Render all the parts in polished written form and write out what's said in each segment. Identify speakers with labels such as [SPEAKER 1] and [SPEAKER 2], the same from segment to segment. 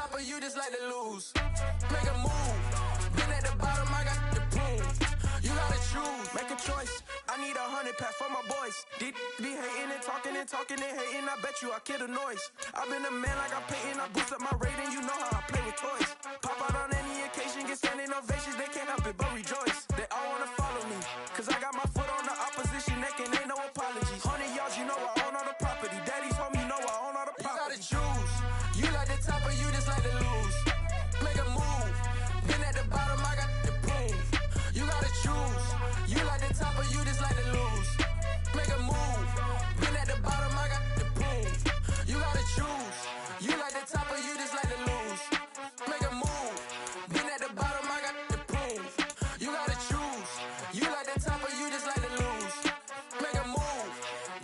[SPEAKER 1] top of you just like to lose. Make a move. Been at the bottom, I got the prove. You gotta choose, make a choice. I need 100 pack for my boys. Be hating and talking and hating. I bet you I kill the noise. I've been a man like I'm Peyton. I boost up my rating. You know how I play with toys. Pop out on any occasion, get standing ovations. They can't help it but rejoice. They all wanna follow me, cause I got my foot on the opposition neck and ain't no apologies. 100 yards, you know I own all the property. Daddy's home, you know I own all the property. You gotta choose. You like the top or you just like to lose. Make a move. Been at the bottom, I got the prove. You gotta choose. You like the top or you just like to lose. Make a move. Been at the bottom, I got the prove. You gotta choose. You like the top or you just like to lose. Make a move. Been at the bottom, I got the prove. You gotta choose. You like the top or you just like to lose. Make a move.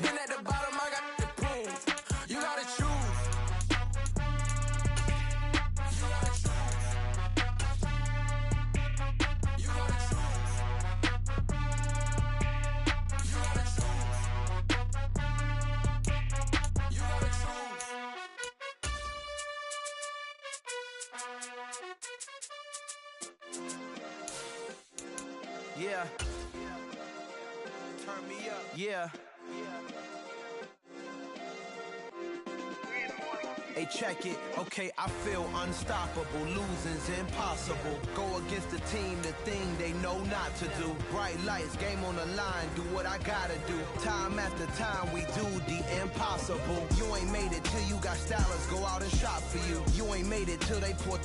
[SPEAKER 1] Been at the bottom, I got the prove. You gotta choose. Yeah. Turn me up. Yeah. Hey, check it. Okay, I feel unstoppable. Losing's impossible. Go against the team, the thing they know not to do. Bright lights, game on the line. Do what I gotta do. Time after time, we do the impossible. You ain't made it till you got stylists go out and shop for you. You ain't made it till they put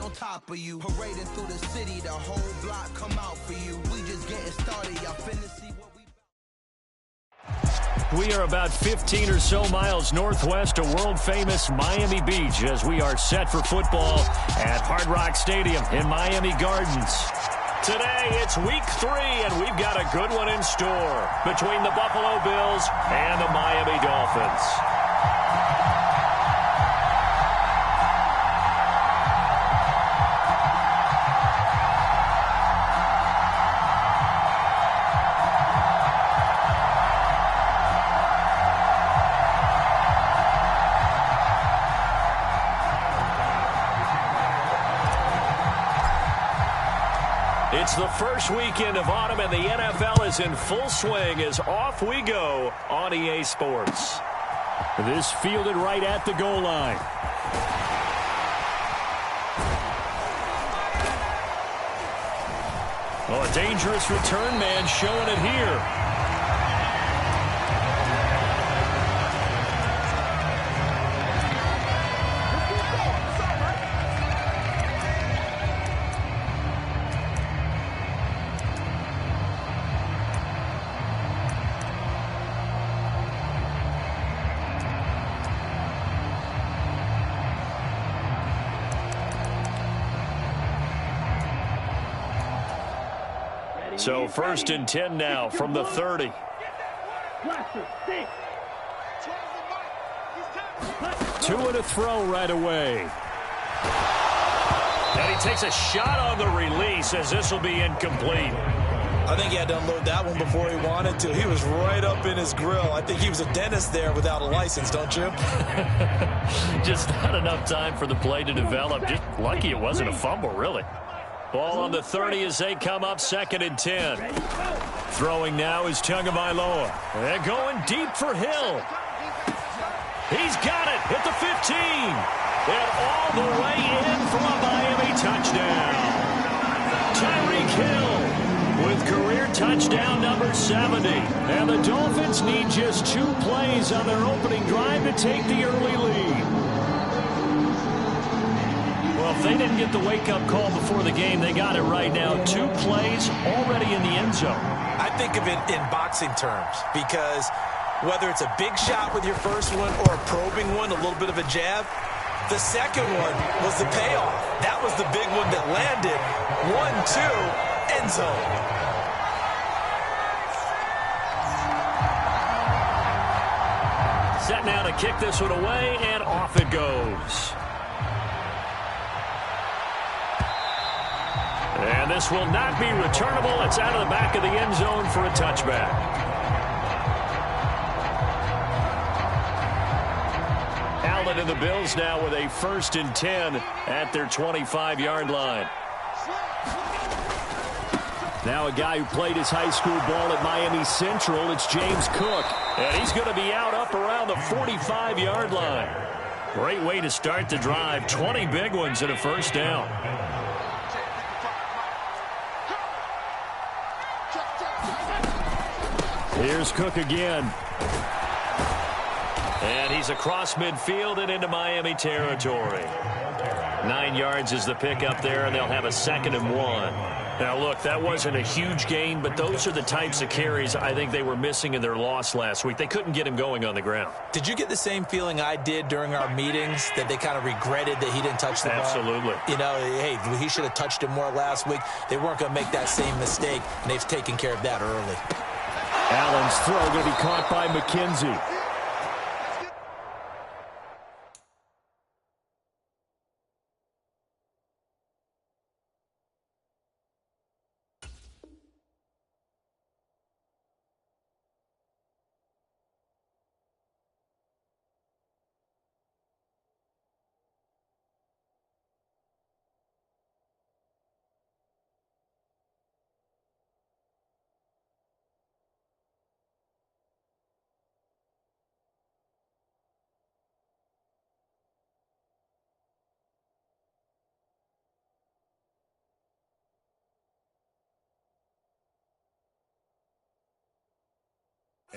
[SPEAKER 1] on top of you. Parading through the city, the whole block come out for you. We just getting started, y'all finna see what
[SPEAKER 2] we are about 15 or so miles northwest of world-famous Miami Beach as we are set for football at Hard Rock Stadium in Miami Gardens. Today, it's week 3, and we've got a good one in store between the Buffalo Bills and the Miami Dolphins. It's the first weekend of autumn, and the NFL is in full swing as off we go on EA Sports. This fielded right at the goal line. Oh, a dangerous return man showing it here. So 1st and 10 now from the 30. Two and a throw right away. And he takes a shot on the release as this will be incomplete.
[SPEAKER 3] I think he had to unload that one before he wanted to. He was right up in his grill. I think he was a dentist there without a license, don't you?
[SPEAKER 2] Just not enough time for the play to develop. Just lucky it wasn't a fumble, really. Ball on the 30 as they come up 2nd and 10. Throwing now is Tagovailoa. They're going deep for Hill. He's got it at the 15. And all the way in for a Miami touchdown. Tyreek Hill with career touchdown number 70. And the Dolphins need just 2 plays on their opening drive to take the early lead. Well, if they didn't get the wake-up call before the game, they got it right now. 2 plays already in the end zone.
[SPEAKER 3] I think of it in boxing terms because whether it's a big shot with your first one or a probing one, a little bit of a jab, the second one was the payoff. That was the big one that landed. 1-2, end zone.
[SPEAKER 2] Set now to kick this one away, and off it goes. And this will not be returnable. It's out of the back of the end zone for a touchback. Allen and the Bills now with a 1st and 10 at their 25-yard line. Now a guy who played his high school ball at Miami Central, it's James Cook. And he's going to be out up around the 45-yard line. Great way to start the drive. 20 big ones and a 1st down. Here's Cook again. And he's across midfield and into Miami territory. 9 yards is the pickup there, and they'll have a 2nd and 1. Now, look, that wasn't a huge gain, but those are the types of carries I think they were missing in their loss last week. They couldn't get him going on the ground.
[SPEAKER 3] Did you get the same feeling I did during our meetings, that they kind of regretted that he didn't touch the ball?
[SPEAKER 2] Absolutely.
[SPEAKER 3] You know, hey, he should have touched it more last week. They weren't going to make that same mistake, and they've taken care of that early.
[SPEAKER 2] Allen's throw going to be caught by McKenzie.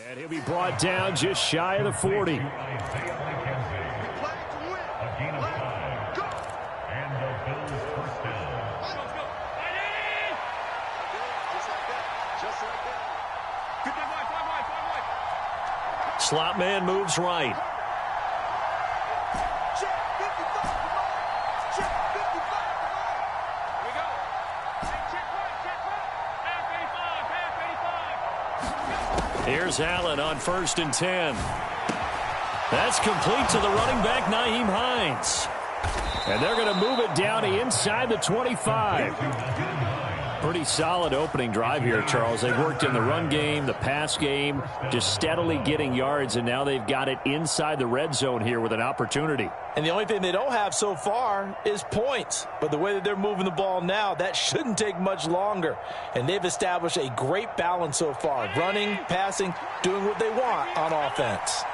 [SPEAKER 2] And he'll be brought down just shy of the 40. Slot man moves right. Here's Allen on 1st and 10. That's complete to the running back, Nyheim Hines. And they're going to move it down inside the 25. Pretty solid opening drive here, Charles. They've worked in the run game, the pass game, just steadily getting yards, and now they've got it inside the red zone here with an opportunity.
[SPEAKER 3] And the only thing they don't have so far is points. But the way that they're moving the ball now, that shouldn't take much longer. And they've established a great balance so far. Running, passing, doing what they want on offense.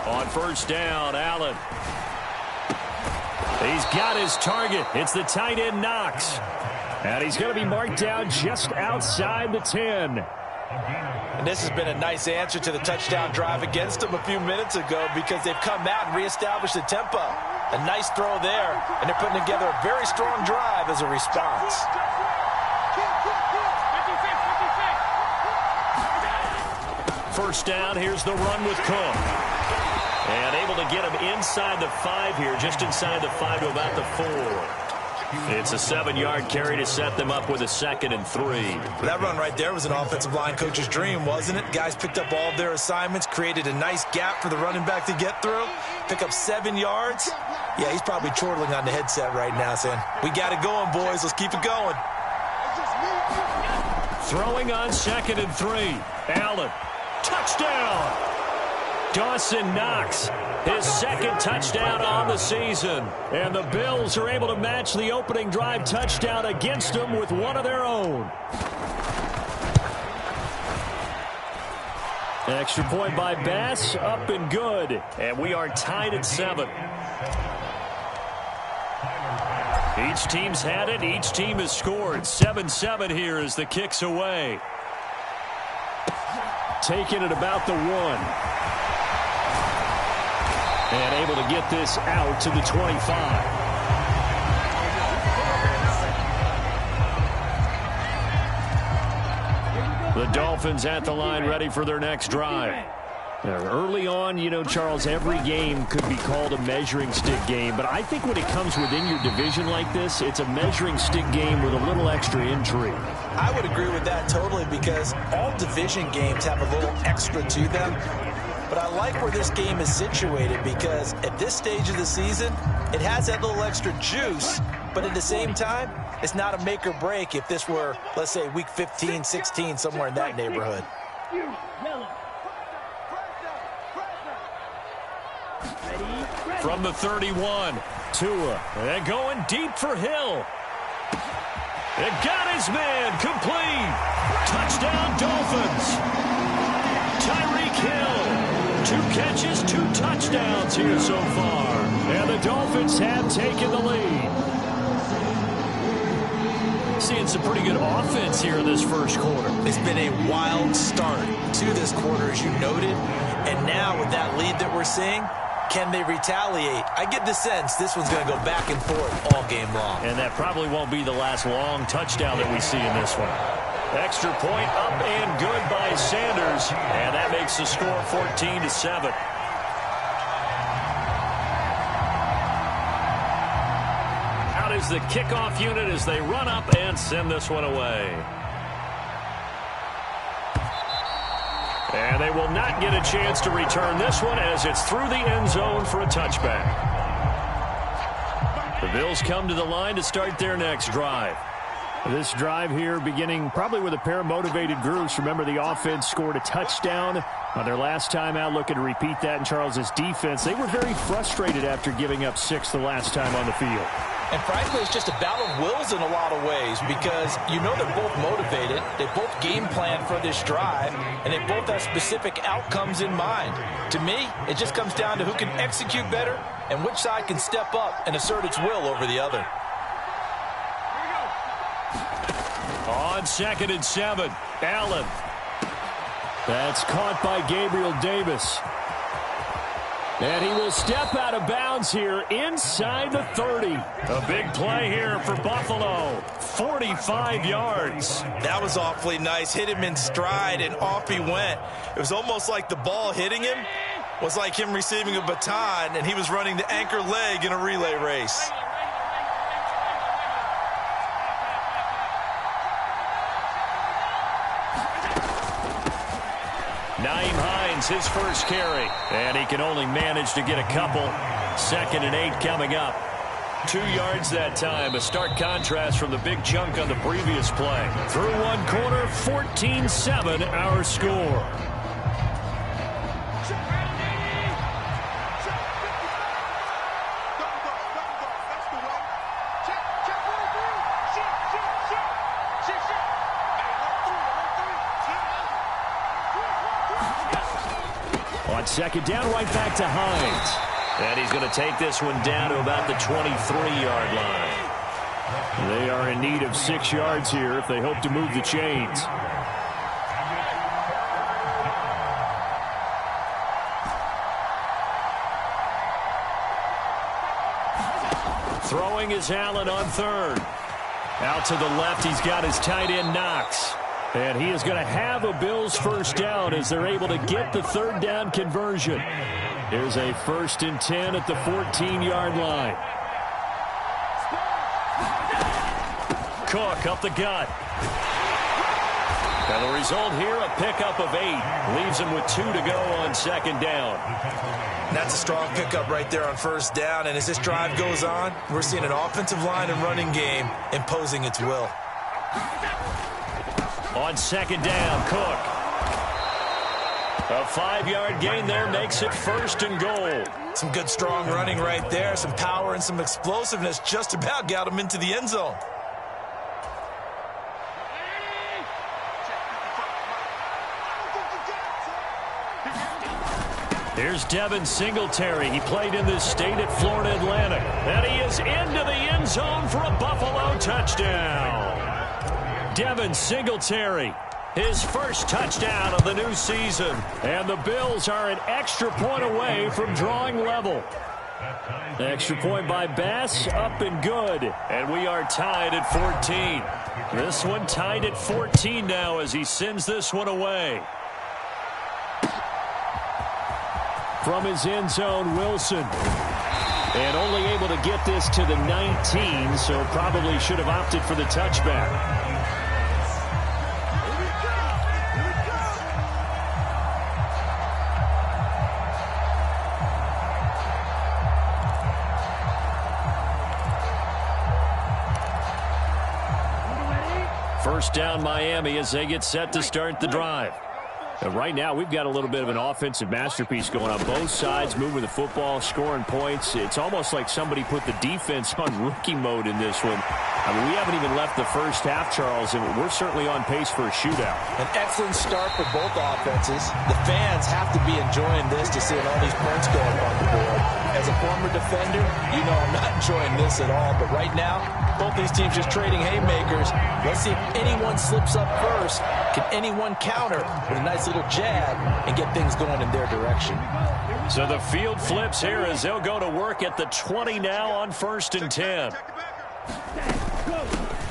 [SPEAKER 2] On 1st down, Allen. He's got his target. It's the tight end, Knox. And he's going to be marked down just outside the 10.
[SPEAKER 3] And this has been a nice answer to the touchdown drive against them a few minutes ago, because they've come out and reestablished the tempo. A nice throw there, and they're putting together a very strong drive as a response.
[SPEAKER 2] First down, here's the run with Cook. And able to get him inside the 5 here, just inside the 5 to about the 4. It's a 7-yard carry to set them up with a 2nd and 3.
[SPEAKER 3] That run right there was an offensive line coach's dream, wasn't it? Guys picked up all of their assignments, created a nice gap for the running back to get through, pick up 7 yards. Yeah, he's probably chortling on the headset right now saying, we got it going, boys. Let's keep it going.
[SPEAKER 2] Throwing on 2nd and 3. Allen. Touchdown! Dawson Knox, his 2nd touchdown on the season. And the Bills are able to match the opening drive touchdown against them with one of their own. Extra point by Bass, up and good. And we are tied at 7. Each team's had it. Each team has scored. 7-7 here as the kick's away. Taking it about the 1. And able to get this out to the 25. The Dolphins at the line, ready for their next drive. Early on, you know, Charles, every game could be called a measuring stick game. But I think when it comes within your division like this, it's a measuring stick game with a little extra intrigue.
[SPEAKER 3] I would agree with that totally, because all division games have a little extra to them. But I like where this game is situated because at this stage of the season, it has that little extra juice, but at the same time, it's not a make or break if this were, let's say, week 15, 16, somewhere in that neighborhood.
[SPEAKER 2] From the 31, Tua, and going deep for Hill. It got his man, complete. Touchdown, Dolphins. Tyreek Hill, 2 catches, 2 touchdowns here so far. And the Dolphins have taken the lead. Seeing some pretty good offense here in this first quarter.
[SPEAKER 3] It's been a wild start to this quarter, as you noted. And now with that lead that we're seeing, can they retaliate? I get the sense this one's going to go back and forth all game long. And that probably won't be the last long touchdown that we see in this one. Extra point up and good by Sanders. And that makes the score 14-7. Out is the kickoff unit as they run up and send this one away. And they will not get a chance to return this one as it's through the end zone for a touchback. The Bills come to the line to start their next drive. This drive here beginning probably with a pair of motivated groups. Remember, the offense scored a touchdown on their last time out, looking to repeat that in Charles's defense. They were very frustrated after giving up 6 the last time on the field. And frankly, it's just a battle of wills in a lot of ways because you know they're both motivated, they both game plan for this drive, and they both have specific outcomes in mind. To me, it just comes down to who can execute better and which side can step up and assert its will over the other.
[SPEAKER 2] On 2nd and 7, Allen. That's caught by Gabriel Davis. And he will step out of bounds here inside the 30. A big play here for Buffalo. 45 yards.
[SPEAKER 3] That was awfully nice. Hit him in stride, and off he went. It was almost like the ball hitting him was like him receiving a baton, and he was running the anchor leg in a relay race.
[SPEAKER 2] His first carry, and he can only manage to get a couple. 2nd and 8 coming up. 2 yards that time, a stark contrast from the big chunk on the previous play. Through one quarter, 14-7 our score. On 2nd down, right back to Hines. And he's going to take this one down to about the 23-yard line. They are in need of 6 yards here if they hope to move the chains. Throwing is Allen on 3rd. Out to the left, he's got his tight end Knox. And he is going to have a Bills first down as they're able to get the 3rd down conversion. Here's a 1st and 10 at the 14-yard line. Cook up the gut. And the result here, a pickup of 8. Leaves him with 2 to go on 2nd down.
[SPEAKER 3] That's a strong pickup right there on 1st down. And as this drive goes on, we're seeing an offensive line and running game imposing its will.
[SPEAKER 2] On 2nd down, Cook. A 5-yard gain there makes it 1st and goal.
[SPEAKER 3] Some good strong running right there. Some power and some explosiveness just about got him into the end zone.
[SPEAKER 2] Here's Devin Singletary. He played in this state at Florida Atlantic. And he is into the end zone for a Buffalo touchdown. Devin Singletary, his first touchdown of the new season. And the Bills are an extra point away from drawing level. Extra point by Bass, up and good. And we are tied at 14. This one tied at 14 now as he sends this one away. From his end zone, Wilson. And only able to get this to the 19, so probably should have opted for the touchback. First down Miami as they get set to start the drive. And right now, we've got a little bit of an offensive masterpiece going on. Both sides moving the football, scoring points. It's almost like somebody put the defense on rookie mode in this one. I mean, we haven't even left the first half, Charles, and we're certainly on pace for a shootout.
[SPEAKER 3] An excellent start for both offenses. The fans have to be enjoying this to see all these points go up on the board. As a former defender, you know I'm not enjoying this at all. But right now, both these teams just trading haymakers. Let's see if anyone slips up first. Can anyone counter with a nice little jab and get things going in their direction?
[SPEAKER 2] So the field flips here as they'll go to work at the 20 now on 1st and 10.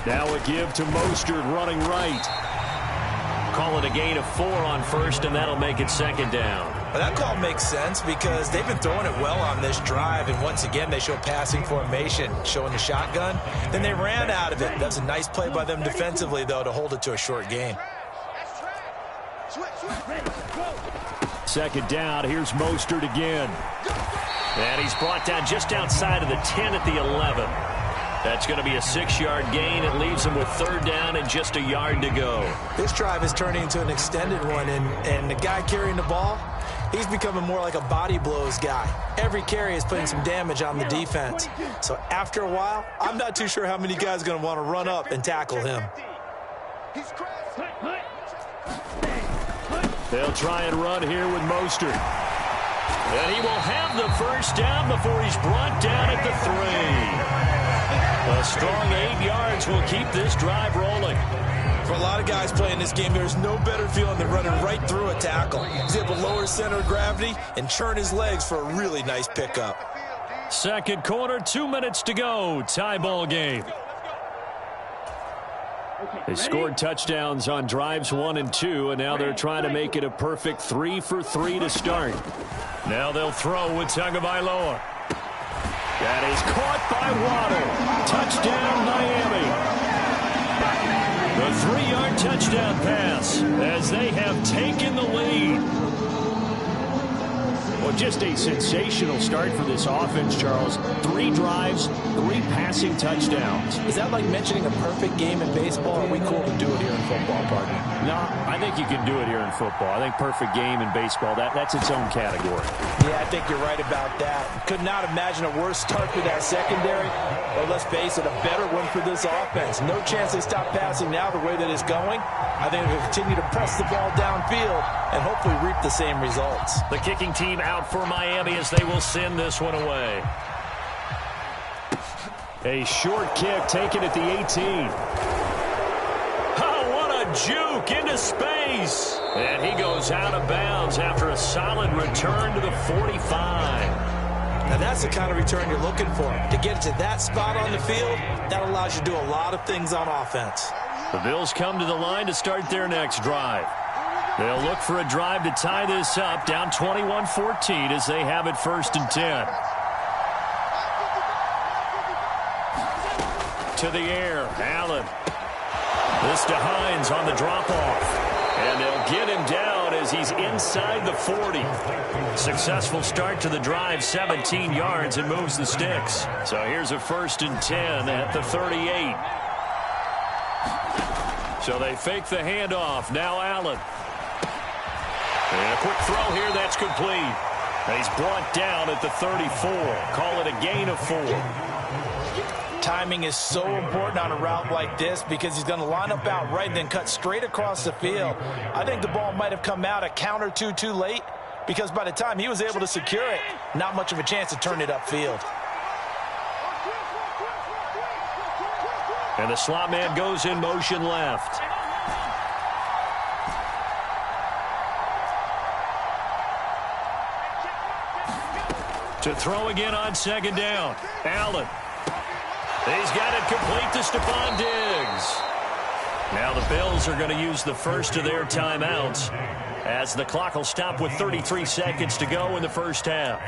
[SPEAKER 2] Now a give to Mostert running right. Call it a gain of 4 on 1st, and that'll make it 2nd down.
[SPEAKER 3] Well, that call makes sense because they've been throwing it well on this drive, and once again they show passing formation, showing the shotgun. Then they ran out of it. That's a nice play by them defensively, though, to hold it to a short gain.
[SPEAKER 2] 2nd down, here's Mostert again. And he's brought down just outside of the 10 at the 11. That's going to be a 6-yard gain. It leaves them with 3rd down and just a yard to go.
[SPEAKER 3] This drive is turning into an extended one, and the guy carrying the ball, he's becoming more like a body blows guy. Every carry is putting some damage on the defense. So after a while, I'm not too sure how many guys are going to want to run up and tackle him.
[SPEAKER 2] They'll try and run here with Mostert. And he will have the 1st down before he's brought down at the 3. A strong 8 yards will keep this drive rolling.
[SPEAKER 3] For a lot of guys playing this game, there's no better feeling than running right through a tackle. He's able to lower his center of gravity and churn his legs for a really nice pickup.
[SPEAKER 2] 2nd quarter, 2 minutes to go. Tie ball game. They scored touchdowns on drives 1 and 2, and now they're trying to make it a perfect 3 for 3 to start. Now they'll throw with Tagovailoa. That is caught by Waddle. Touchdown, Miami. The 3-yard touchdown pass as they have taken the lead. Well, just a sensational start for this offense, Charles. 3 drives, 3 passing touchdowns.
[SPEAKER 3] Is that like mentioning a perfect game in baseball, or are we cool to do it here in football, partner?
[SPEAKER 2] No, I think you can do it here in football. I think perfect game in baseball, that's its own category.
[SPEAKER 3] Yeah, I think you're right about that. Could not imagine a worse start for that secondary, or let's face it, a better one for this offense. No chance they stop passing now the way that it's going. I think they'll continue to press the ball downfield and hopefully reap the same results.
[SPEAKER 2] The kicking team out for Miami as they will send this one away. A short kick taken at the 18. Oh, what a juke into space. And he goes out of bounds after a solid return to the 45.
[SPEAKER 3] Now that's the kind of return you're looking for. To get to that spot on the field, that allows you to do a lot of things on offense.
[SPEAKER 2] The Bills come to the line to start their next drive. They'll look for a drive to tie this up, down 21-14 as they have it 1st and 10. To the air, Allen. This to Hines on the drop-off. And they'll get him down as he's inside the 40. Successful start to the drive, 17 yards, and moves the sticks. So here's a 1st and 10 at the 38. So they fake the handoff. Now Allen. And a quick throw here. That's complete. He's brought down at the 34. Call it a gain of 4.
[SPEAKER 3] Timing is so important on a route like this because he's going to line up out right and then cut straight across the field. I think the ball might have come out a count or two too late because by the time he was able to secure it, not much of a chance to turn it upfield.
[SPEAKER 2] And the slot man goes in motion left. To throw again on 2nd down. Allen. He's got it complete to Stephon Diggs. Now the Bills are going to use the first of their timeouts as the clock will stop with 33 seconds to go in the first half.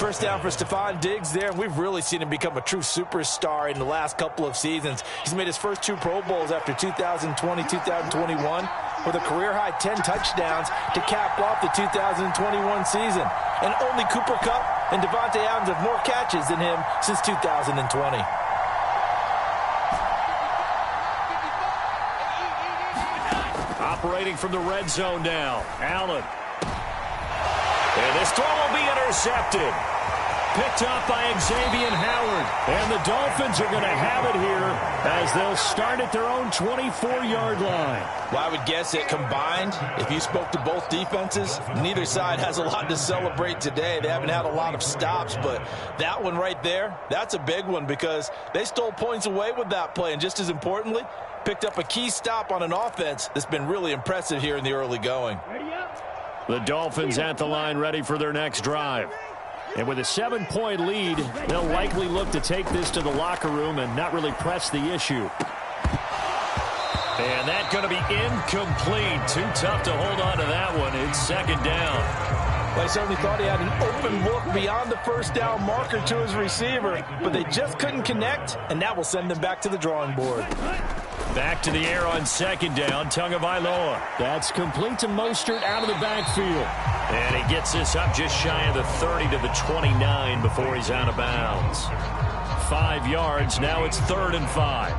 [SPEAKER 3] First down for Stephon Diggs there, and we've really seen him become a true superstar in the last couple of seasons. He's made his first 2 Pro Bowls after 2020, 2021, with a career-high 10 touchdowns to cap off the 2021 season. And only Cooper Kupp and Devontae Adams have more catches than him since 2020.
[SPEAKER 2] Operating from the red zone now. Allen. And this throw will be intercepted. Picked up by Xavier Howard. And the Dolphins are going to have it here as they'll start at their own 24-yard line.
[SPEAKER 3] Well, I would guess that combined, if you spoke to both defenses, neither side has a lot to celebrate today. They haven't had a lot of stops, but that one right there, that's a big one because they stole points away with that play. And just as importantly, picked up a key stop on an offense that's been really impressive here in the early going.
[SPEAKER 2] The Dolphins at the line ready for their next drive. And with a 7-point lead, they'll likely look to take this to the locker room and not really press the issue. And that's going to be incomplete. Too tough to hold on to that one. It's second down.
[SPEAKER 3] Well, I certainly thought he had an open look beyond the first down marker to his receiver, but they just couldn't connect, and that will send them back to the drawing board.
[SPEAKER 2] Back to the air on second down. Tagovailoa. That's complete to Mostert out of the backfield. And he gets this up just shy of the 30 to the 29 before he's out of bounds. 5 yards. Now it's 3rd and 5.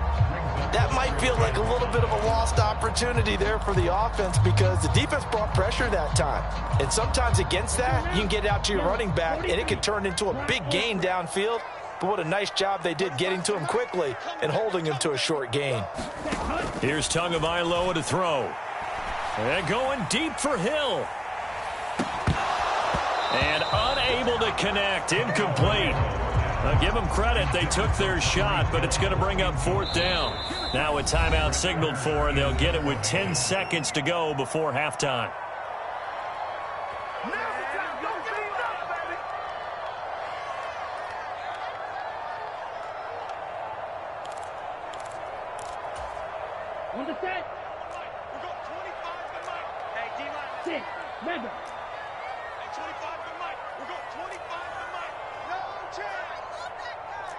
[SPEAKER 3] That might feel like a little bit of a lost opportunity there for the offense because the defense brought pressure that time. And sometimes against that, you can get out to your running back, and it can turn into a big gain downfield. But what a nice job they did getting to him quickly and holding him to a short gain.
[SPEAKER 2] Here's Tagovailoa to throw. And going deep for Hill. And unable to connect. Incomplete. Now give them credit. They took their shot, but it's going to bring up 4th down. Now a timeout signaled for, and they'll get it with 10 seconds to go before halftime.
[SPEAKER 4] On the set. We got 25 for Mike. Hey, D-line. 6. Mega. Hey, 25 for Mike. We got 25 for Mike. No chance.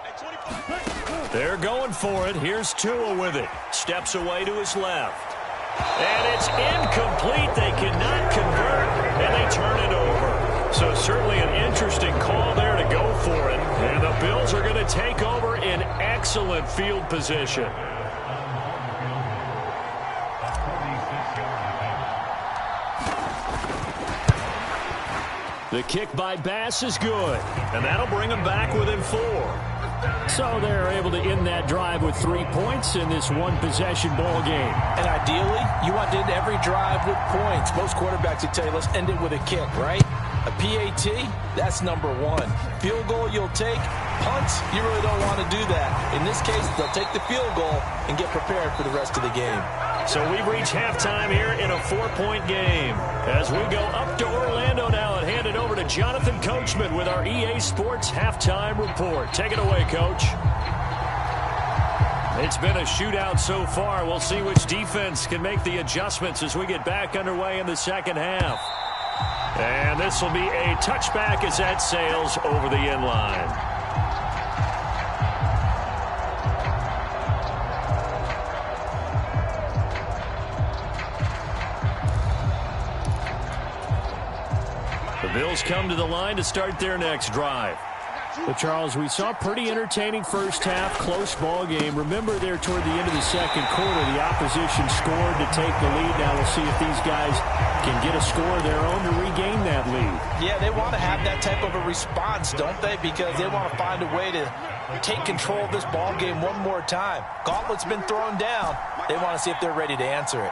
[SPEAKER 4] Hey, 25.
[SPEAKER 2] They're going for it. Here's Tua with it. Steps away to his left. And it's incomplete. They cannot convert, and they turn it over. So certainly an interesting call there to go for it. And the Bills are going to take over in excellent field position. The kick by Bass is good, and that'll bring them back within 4. So they're able to end that drive with 3 points in this one-possession ball game.
[SPEAKER 3] And ideally, you want to end every drive with points. Most quarterbacks would tell you, let's end it with a kick, right? A PAT, that's number 1. Field goal you'll take. Punts, you really don't want to do that. In this case, they'll take the field goal and get prepared for the rest of the game.
[SPEAKER 2] So we've reached halftime here in a 4-point game. As we go up to Orlando now and hand it over to Jonathan Coachman with our EA Sports Halftime Report. Take it away, Coach. It's been a shootout so far. We'll see which defense can make the adjustments as we get back underway in the second half. And this will be a touchback as that sails over the end line. The Bills come to the line to start their next drive. But, Charles, we saw a pretty entertaining first half, close ball game. Remember there toward the end of the second quarter, the opposition scored to take the lead. Now we'll see if these guys can get a score of their own to regain that lead.
[SPEAKER 3] Yeah, they want to have that type of a response, don't they? Because they want to find a way to take control of this ball game one more time. Gauntlet's been thrown down. They want to see if they're ready to answer it.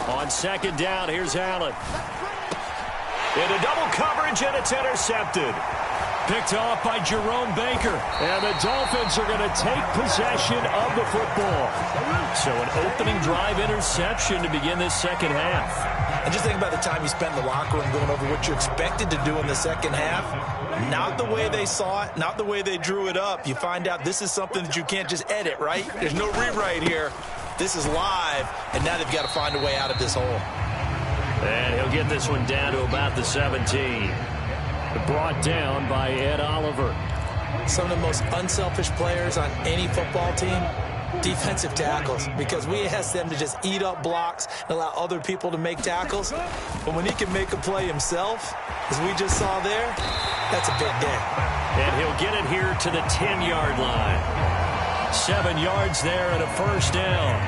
[SPEAKER 2] On second down, here's Allen. Into double coverage, and it's intercepted. Picked off by Jerome Baker. And the Dolphins are going to take possession of the football. So an opening drive interception to begin this second half.
[SPEAKER 3] And just think about the time you spent in the locker room going over what you expected to do in the second half. Not the way they saw it, not the way they drew it up. You find out this is something that you can't just edit, right? There's no rewrite here. This is live, and now they've got to find a way out of this hole.
[SPEAKER 2] And he'll get this one down to about the 17. Brought down by Ed Oliver.
[SPEAKER 3] Some of the most unselfish players on any football team, Defensive tackles, because we ask them to just eat up blocks and allow other people to make tackles. But when he can make a play himself, as we just saw there, that's a big day.
[SPEAKER 2] And he'll get it here to the 10-yard line. 7 yards there and a first down.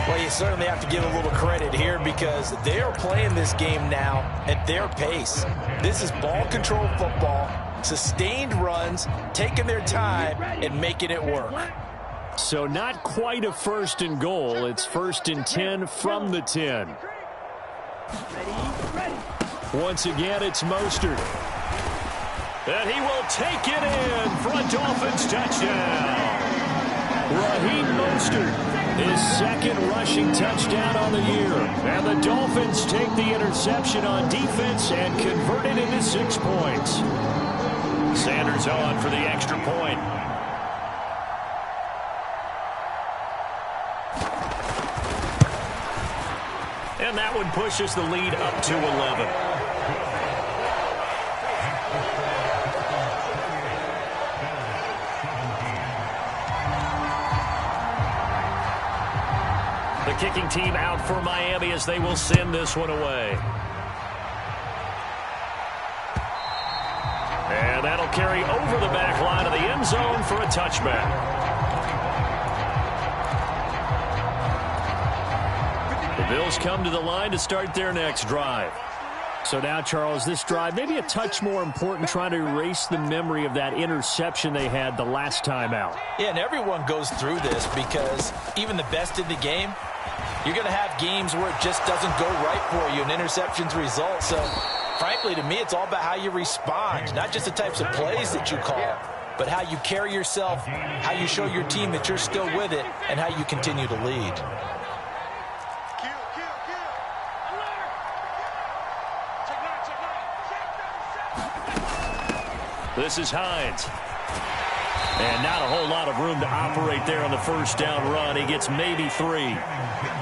[SPEAKER 3] Well, you certainly have to give a little credit here because they are playing this game now at their pace. This is ball control football, sustained runs, taking their time and making it work.
[SPEAKER 2] So not quite a first and goal. It's first and 10 from the 10. Once again, it's Mostert. And he will take it in for a Dolphins touchdown. Raheem Mostert, his second rushing touchdown on the year. And the Dolphins take the interception on defense and convert it into 6 points. Sanders on for the extra point. And that one pushes the lead up to 11. The kicking team out for Miami as they will send this one away. And that'll carry over the back line of the end zone for a touchback. The Bills come to the line to start their next drive. So now, Charles, this drive maybe a touch more important, trying to erase the memory of that interception they had the last time out.
[SPEAKER 3] Yeah, and everyone goes through this because even the best in the game, you're going to have games where it just doesn't go right for you, and interceptions result. So, frankly, to me, it's all about how you respond, not just the types of plays that you call, but how you carry yourself, how you show your team that you're still with it, and how you continue to lead.
[SPEAKER 2] This is Hines. And not a whole lot of room to operate there on the first down run. He gets maybe 3.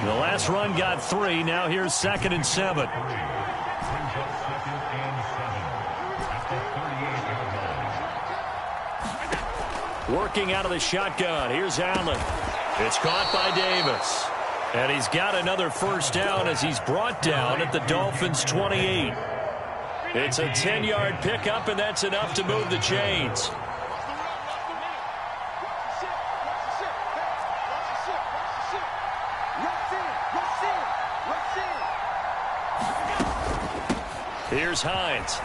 [SPEAKER 2] The last run got 3. Now here's 2nd and 7. Working out of the shotgun. Here's Allen. It's caught by Davis. And he's got another first down as he's brought down at the Dolphins' 28. It's a 10-yard pickup, and that's enough to move the chains. Here's Hines.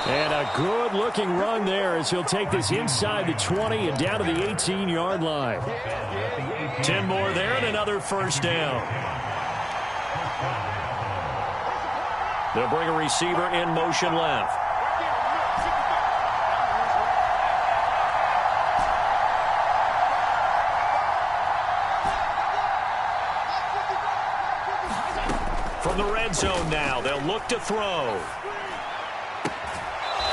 [SPEAKER 2] And a good-looking run there as he'll take this inside the 20 and down to the 18-yard line. 10 more there and another first down. They'll bring a receiver in motion left. From the red zone now, they'll look to throw.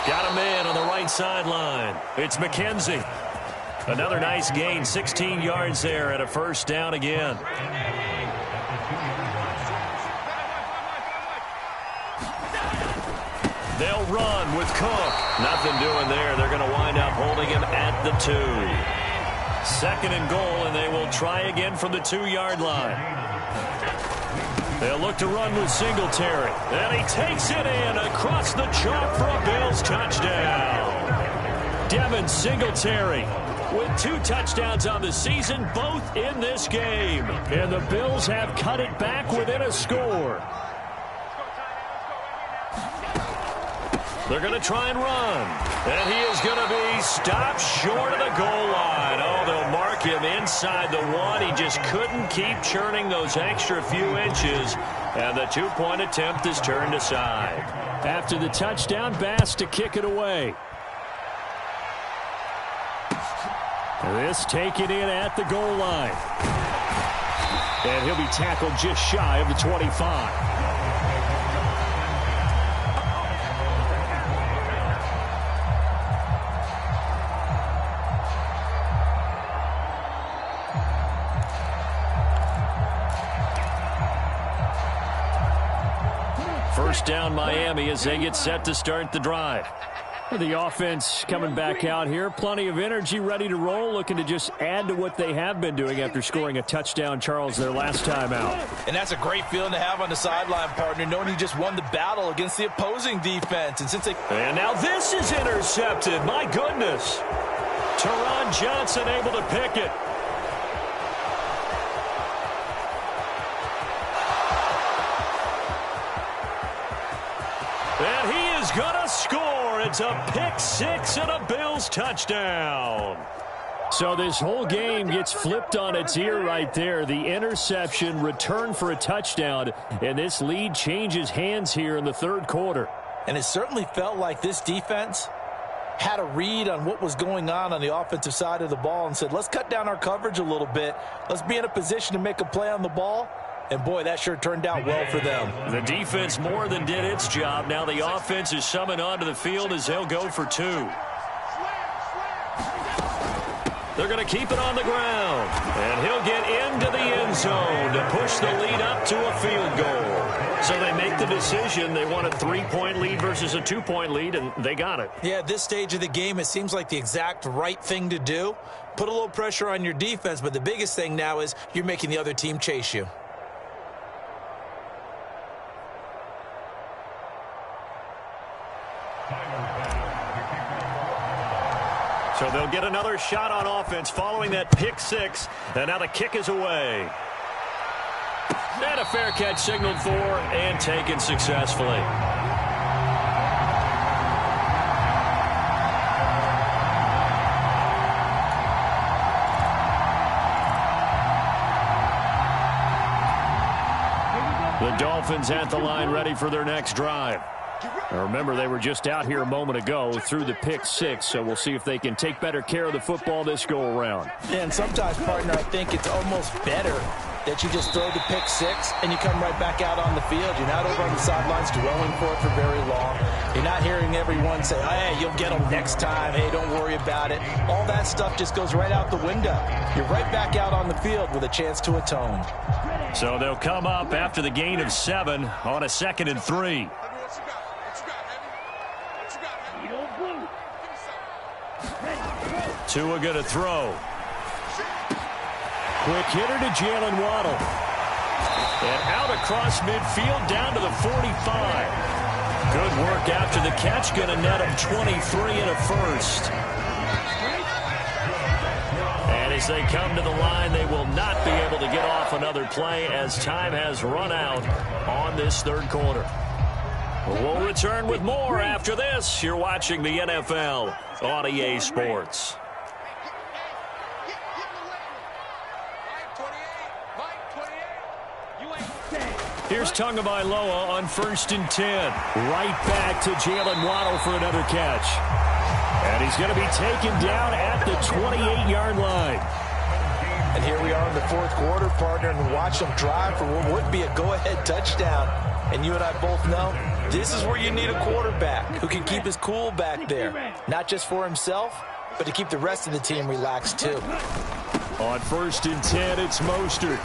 [SPEAKER 2] Got a man on the right sideline. It's McKenzie. Another nice gain, 16 yards there and a first down again. They'll run with Cook. Nothing doing there. They're going to wind up holding him at the 2. 2nd and goal, and they will try again from the 2-yard line. They'll look to run with Singletary. And he takes it in across the chalk for a Bills touchdown. Devin Singletary with 2 touchdowns on the season, both in this game. And the Bills have cut it back within a score. They're going to try and run. And he is going to be stopped short of the goal line. Oh, they'll mark him inside the 1. He just couldn't keep churning those extra few inches. And the 2-point attempt is turned aside. After the touchdown, Bass to kick it away. This taken in at the goal line. And he'll be tackled just shy of the 25. First down Miami as they get set to start the drive. The offense coming back out here. Plenty of energy, ready to roll, looking to just add to what they have been doing after scoring a touchdown, Charles, their last time out.
[SPEAKER 3] And that's a great feeling to have on the sideline, partner, knowing you just won the battle against the opposing defense.
[SPEAKER 2] And now this is intercepted. My goodness. Teron Johnson able to pick it. And he is going to score. It's a pick six and a Bills touchdown. So this whole game gets flipped on its ear right there. The interception, return for a touchdown, and this lead changes hands here in the third quarter.
[SPEAKER 3] And it certainly felt like this defense had a read on what was going on the offensive side of the ball and said, let's cut down our coverage a little bit. Let's be in a position to make a play on the ball. And, boy, that sure turned out well for them.
[SPEAKER 2] The defense more than did its job. Now the offense is summoned onto the field as they'll go for two. They're going to keep it on the ground. And he'll get into the end zone to push the lead up to a field goal. So they make the decision. They want a 3-point lead versus a 2-point lead, and they got it.
[SPEAKER 3] Yeah, at this stage of the game, it seems like the exact right thing to do. Put a little pressure on your defense, but the biggest thing now is you're making the other team chase you.
[SPEAKER 2] So they'll get another shot on offense following that pick six. And now the kick is away. And a fair catch signaled for and taken successfully. The Dolphins at the line ready for their next drive. Now remember, they were just out here a moment ago through the pick six, so we'll see if they can take better care of the football this go-around.
[SPEAKER 3] Yeah, and sometimes, partner, I think it's almost better that you just throw the pick six and you come right back out on the field. You're not over on the sidelines dwelling for it for very long. You're not hearing everyone say, hey, you'll get them next time. Hey, don't worry about it. All that stuff just goes right out the window. You're right back out on the field with a chance to atone.
[SPEAKER 2] So they'll come up after the gain of 7 on a 2nd and 3. Tua going to throw. Quick hitter to Jalen Waddle. And out across midfield down to the 45. Good work after the catch. Going to net him 23 and a first. And as they come to the line, they will not be able to get off another play as time has run out on this third quarter. We'll return with more after this. You're watching the NFL on EA Sports. Here's Tagovailoa on 1st and 10. Right back to Jalen Waddle for another catch. And he's going to be taken down at the 28-yard line.
[SPEAKER 3] And here we are in the fourth quarter, partner, and watch them drive for what would be a go-ahead touchdown. And you and I both know this is where you need a quarterback who can keep his cool back there. Not just for himself, but to keep the rest of the team relaxed too.
[SPEAKER 2] On 1st and 10, it's Mostert.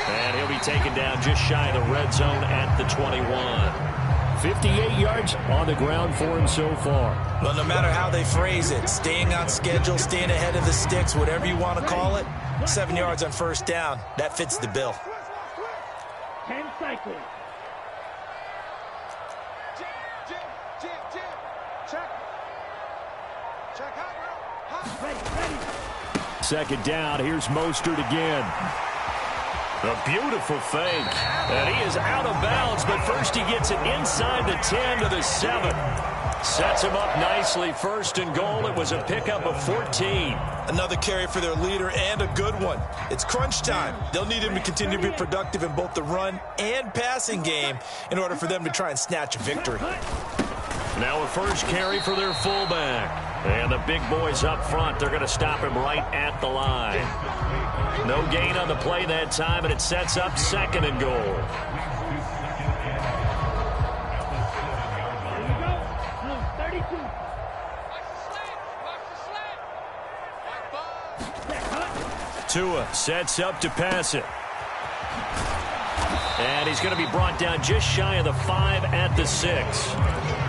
[SPEAKER 2] And he'll be taken down just shy of the red zone at the 21. 58 yards on the ground for him so far.
[SPEAKER 3] Well, no matter how they phrase it, staying on schedule, staying ahead of the sticks, whatever you want to call it, 7 yards on 1st down, that fits the bill.
[SPEAKER 4] 10 cycles.
[SPEAKER 2] Second down, here's Mostert again. A beautiful fake. And he is out of bounds, but first he gets it inside the 10 to the 7. Sets him up nicely. 1st and goal. It was a pickup of 14.
[SPEAKER 3] Another carry for their leader and a good one. It's crunch time. They'll need him to continue to be productive in both the run and passing game in order for them to try and snatch a victory.
[SPEAKER 2] Now a first carry for their fullback. And the big boys up front, they're going to stop him right at the line. No gain on the play that time, and it sets up 2nd and goal. Tua sets up to pass it. And he's going to be brought down just shy of the 5 at the 6.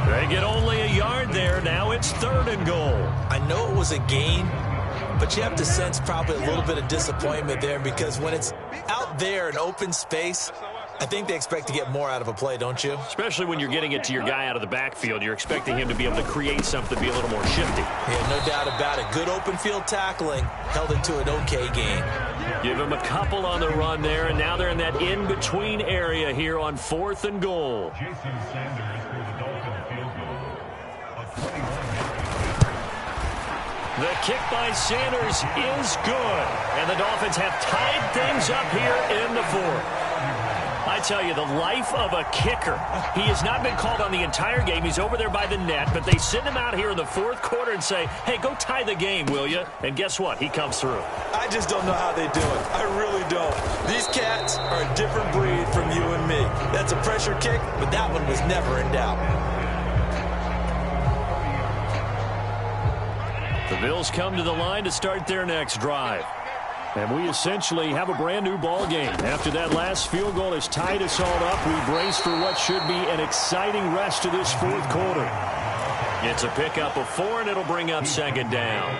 [SPEAKER 2] They get only a yard there. Now it's 3rd and goal.
[SPEAKER 3] I know it was a gain, but you have to sense probably a little bit of disappointment there because when it's out there in open space, I think they expect to get more out of a play, don't you?
[SPEAKER 2] Especially when you're getting it to your guy out of the backfield. You're expecting him to be able to create something, be a little more shifty.
[SPEAKER 3] Yeah, no doubt about it. Good open field tackling held it to an okay game.
[SPEAKER 2] Give him a couple on the run there, and now they're in that in-between area here on 4th and goal. The kick by Sanders is good, and the Dolphins have tied things up here in the 4th. I tell you, the life of a kicker. He has not been called on the entire game. He's over there by the net, but they send him out here in the 4th quarter and say, hey, go tie the game, will you? And guess what? He comes through.
[SPEAKER 3] I just don't know how they do it. I really don't. These cats are a different breed from you and me. That's a pressure kick, but that one was never in doubt.
[SPEAKER 2] The Bills come to the line to start their next drive. And we essentially have a brand new ball game. After that last field goal has tied us all up, we brace for what should be an exciting rest of this 4th quarter. It's a pickup of 4, and it'll bring up 2nd down.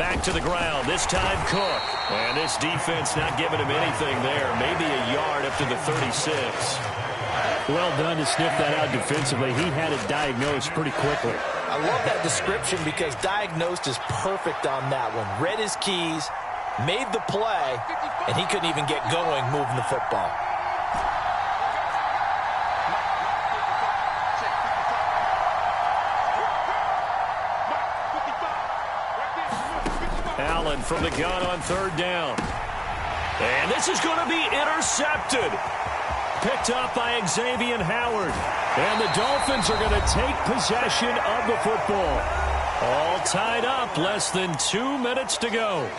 [SPEAKER 2] Back to the ground, this time Cook. And this defense not giving him anything there. Maybe a yard up to the 36.
[SPEAKER 5] Well done to sniff that out defensively. He had it diagnosed pretty quickly.
[SPEAKER 3] I love that description because diagnosed is perfect on that one. Read his keys, made the play, and he couldn't even get going moving the football.
[SPEAKER 2] Allen from the gun on 3rd down. And this is going to be intercepted. Picked up by Xavier Howard. And the Dolphins are going to take possession of the football. All tied up, less than 2 minutes to go.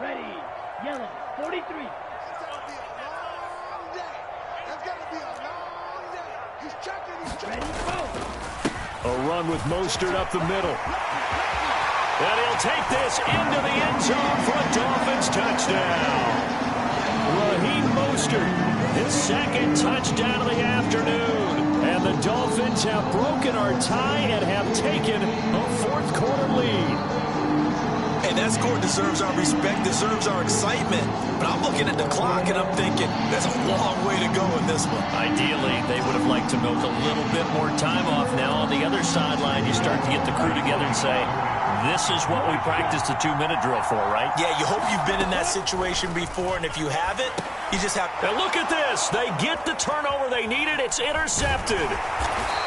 [SPEAKER 4] Ready, yellow, 43.
[SPEAKER 2] A run with Mostert up the middle. And he'll take this into the end zone for a Dolphins touchdown. Raheem Mostert, his 2nd touchdown of the afternoon. And the Dolphins have broken our tie and have taken a 4th quarter lead.
[SPEAKER 3] Hey, that score deserves our respect, deserves our excitement. But I'm looking at the clock, and I'm thinking, there's a long way to go in this one.
[SPEAKER 2] Ideally, they would have liked to milk a little bit more time off. Now, on the other sideline, you start to get the crew together and say, this is what we practiced the 2-minute drill for, right?
[SPEAKER 3] Yeah, you hope you've been in that situation before, and if you haven't, you just have to.
[SPEAKER 2] And look at this. They get the turnover they needed. It's intercepted.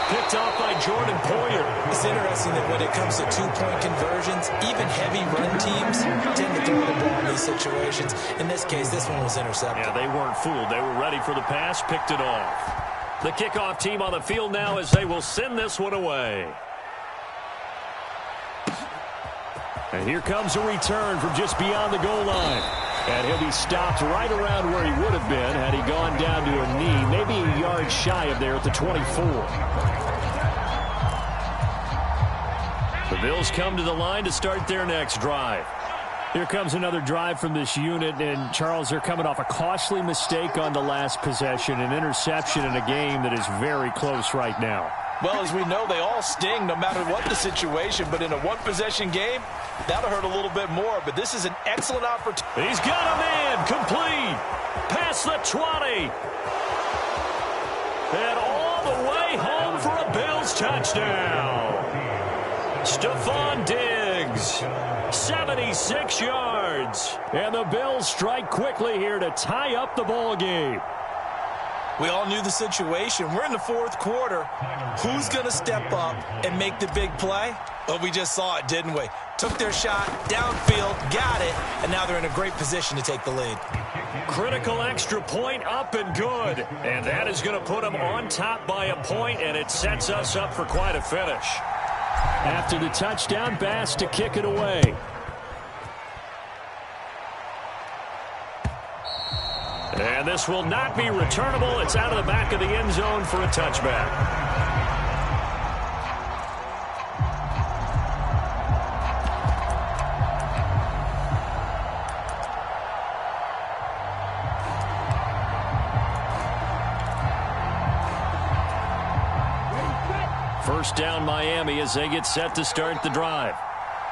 [SPEAKER 2] Picked off by Jordan Poyer.
[SPEAKER 3] It's interesting that when it comes to 2-point conversions, even heavy run teams tend to throw the ball in these situations. In this case, this one was intercepted.
[SPEAKER 2] Yeah, they weren't fooled. They were ready for the pass, picked it off. The kickoff team on the field now as they will send this one away. And here comes a return from just beyond the goal line. And he'll be stopped right around where he would have been had he gone down to a knee, maybe a yard shy of there at the 24. The Bills come to the line to start their next drive.
[SPEAKER 5] Here comes another drive from this unit, and Charles, they're coming off a costly mistake on the last possession, an interception in a game that is very close right now.
[SPEAKER 3] Well, as we know, they all sting no matter what the situation, but in a one-possession game, that'll hurt a little bit more, but this is an excellent opportunity.
[SPEAKER 2] He's got a man, complete, past the 20, and all the way home for a Bills touchdown. Stephon Diggs, 76 yards, and the Bills strike quickly here to tie up the ball game.
[SPEAKER 3] We all knew the situation. We're in the 4th quarter. Who's going to step up and make the big play? Well, we just saw it, didn't we? Took their shot, downfield, got it, and now they're in a great position to take the lead.
[SPEAKER 2] Critical extra point up and good. And that is going to put them on top by a point, and it sets us up for quite a finish.
[SPEAKER 5] After the touchdown, Bass to kick it away.
[SPEAKER 2] And this will not be returnable. It's out of the back of the end zone for a touchback. First down Miami as they get set to start the drive.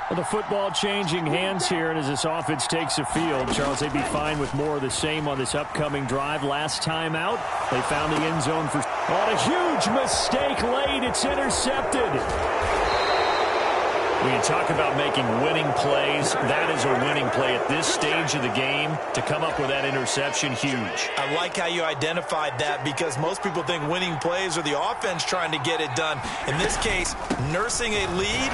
[SPEAKER 5] Well, the football changing hands here, and as this offense takes the field, Charles, they'd be fine with more of the same on this upcoming drive. Last time out, they found the end zone for... Oh, a huge mistake late. It's intercepted.
[SPEAKER 2] When you talk about making winning plays, that is a winning play at this stage of the game. To come up with that interception, huge.
[SPEAKER 3] I like how you identified that because most people think winning plays are the offense trying to get it done. In this case, nursing a lead,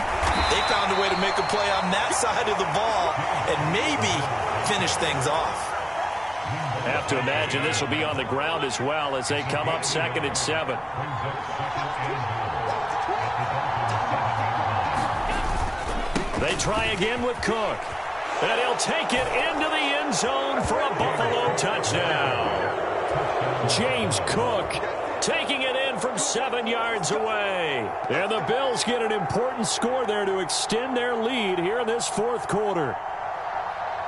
[SPEAKER 3] they found a way to make a play on that side of the ball and maybe finish things off.
[SPEAKER 2] Have to imagine this will be on the ground as well as they come up 2nd and 7. They try again with Cook. And he'll take it into the end zone for a Buffalo touchdown. James Cook taking it in from 7 yards away. And the Bills get an important score there to extend their lead here in this 4th quarter.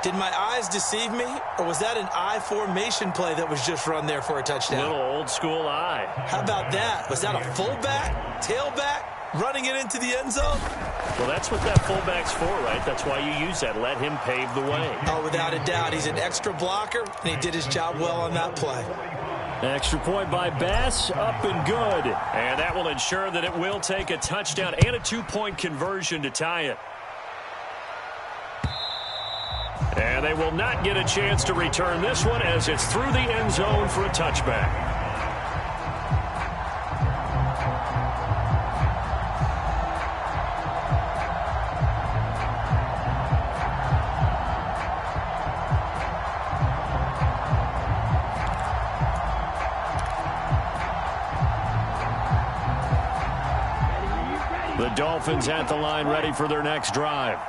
[SPEAKER 3] Did my eyes deceive me, or was that an I formation play that was just run there for a touchdown?
[SPEAKER 2] Little old school eye.
[SPEAKER 3] How about that? Was that a fullback, tailback, running it into the end zone?
[SPEAKER 2] Well, that's what that fullback's for, right? That's why you use that. Let him pave the way.
[SPEAKER 3] Oh, without a doubt. He's an extra blocker, and he did his job well on that play.
[SPEAKER 5] Extra point by Bass, up and good.
[SPEAKER 2] And that will ensure that it will take a touchdown and a 2-point conversion to tie it. And they will not get a chance to return this one as it's through the end zone for a touchback. The Dolphins at the line ready for their next drive.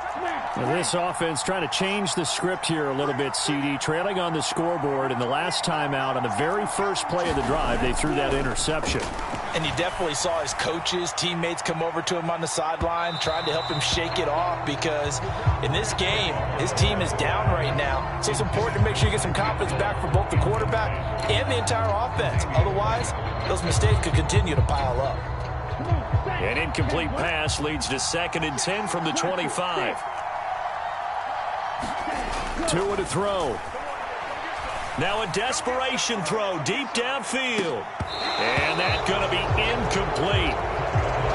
[SPEAKER 5] Well, this offense trying to change the script here a little bit, CD. Trailing on the scoreboard, and the last time out on the very first play of the drive, they threw that interception.
[SPEAKER 3] And you definitely saw his coaches, teammates come over to him on the sideline trying to help him shake it off because in this game, his team is down right now. So it's important to make sure you get some confidence back for both the quarterback and the entire offense. Otherwise, those mistakes could continue to pile up.
[SPEAKER 2] An incomplete pass leads to 2nd and 10 from the 25.
[SPEAKER 5] 2 to throw.
[SPEAKER 2] Now a desperation throw deep downfield. And that's going to be incomplete.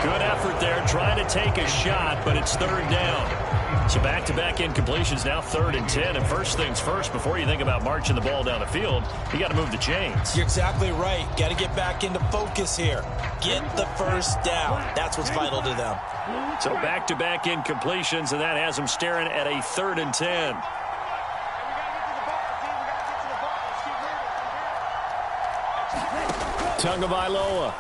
[SPEAKER 2] Good effort there trying to take a shot, but it's 3rd down. So back-to-back incompletions, now 3rd and 10. And first things first, before you think about marching the ball down the field, you got to move the chains.
[SPEAKER 3] You're exactly right. Got to get back into focus here. Get the first down. That's what's vital to them.
[SPEAKER 2] So back-to-back incompletions, and that has them staring at a 3rd and 10.
[SPEAKER 5] Tagovailoa.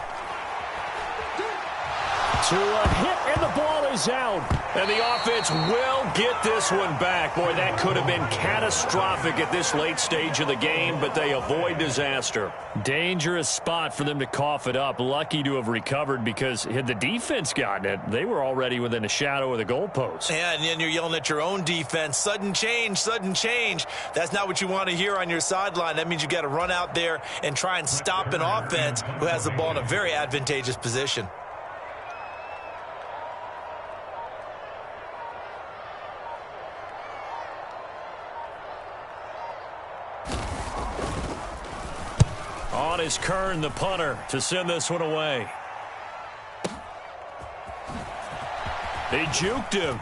[SPEAKER 5] To a hit, and the ball is out.
[SPEAKER 2] And the offense will get this one back. Boy, that could have been catastrophic at this late stage of the game, but they avoid disaster.
[SPEAKER 5] Dangerous spot for them to cough it up. Lucky to have recovered because had the defense gotten it, they were already within a shadow of the goalpost.
[SPEAKER 3] Yeah, and then you're yelling at your own defense. Sudden change, sudden change. That's not what you want to hear on your sideline. That means you got to run out there and try and stop an offense who has the ball in a very advantageous position.
[SPEAKER 2] On is Kern, the punter, to send this one away. They juked him.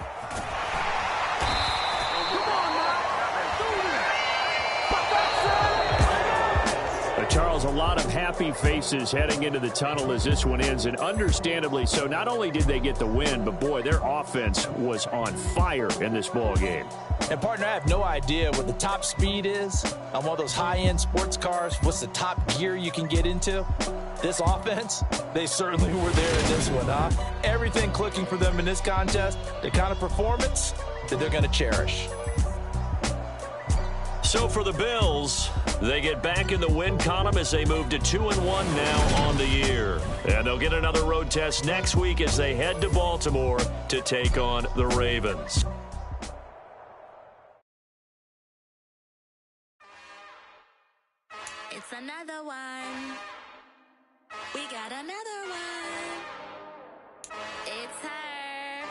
[SPEAKER 5] Charles, a lot of happy faces heading into the tunnel as this one ends, and understandably so. Not only did they get the win, but boy, their offense was on fire in this ball game.
[SPEAKER 3] And partner, I have no idea what the top speed is on one of those high-end sports cars. What's the top gear you can get into? This offense, they certainly were there in this one, huh? Everything clicking for them in this contest, the kind of performance that they're going to cherish.
[SPEAKER 2] So for the Bills, They get back in the win column as they move to 2-1 now on the year. And they'll get another road test next week as they head to Baltimore to take on the Ravens.
[SPEAKER 6] It's another one. We got another one. It's her.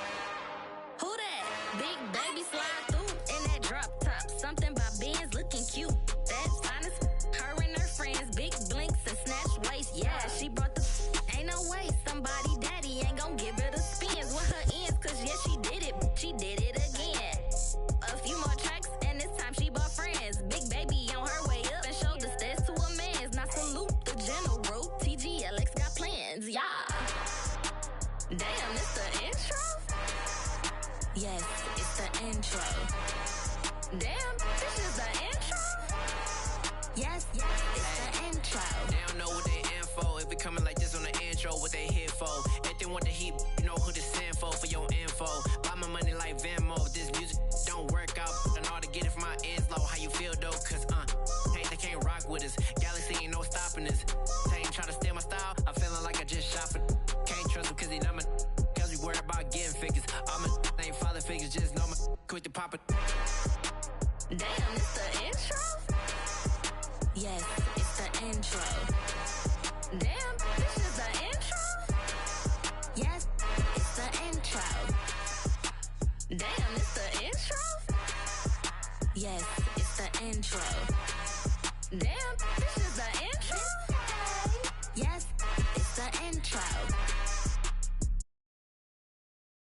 [SPEAKER 6] Who that? Big baby slide through in that drop top. Something by Benz looking cute. That's honest. Her and her friends, big blinks and snatch waist. Yeah, she brought the. Ain't no way somebody daddy ain't gon' give her the spins with her ends. Cause yeah, she did it. She did it again. A few more tracks and this time she bought friends. Big baby on her way up and showed the stats to a man's. Now salute the general. TGLX got plans. Yeah. Damn, it's the intro? Yes, it's the intro. Damn, this is the intro? Yes, it's the intro.
[SPEAKER 1] They don't know what they info. If it coming like this on the intro, what they here for? If they want the heat, you know who to send for your info. Buy my money like Venmo. If this music don't work out, I know how to get it from my ends low. How you feel though? Cause hey, they can't rock with us. Galaxy ain't no stopping us. They ain't try to steal my style. I'm feeling like I just shot for. Can't trust them cause they numb. Cause we worried about getting figures. All my ain't father figures, just know my quick to pop it.
[SPEAKER 6] Damn, it's the intro? Yes, it's the intro. Damn, this is the intro? Yes, it's the intro. Damn, it's the intro? Yes, it's the intro. Damn, this is the intro? Yes, it's the intro.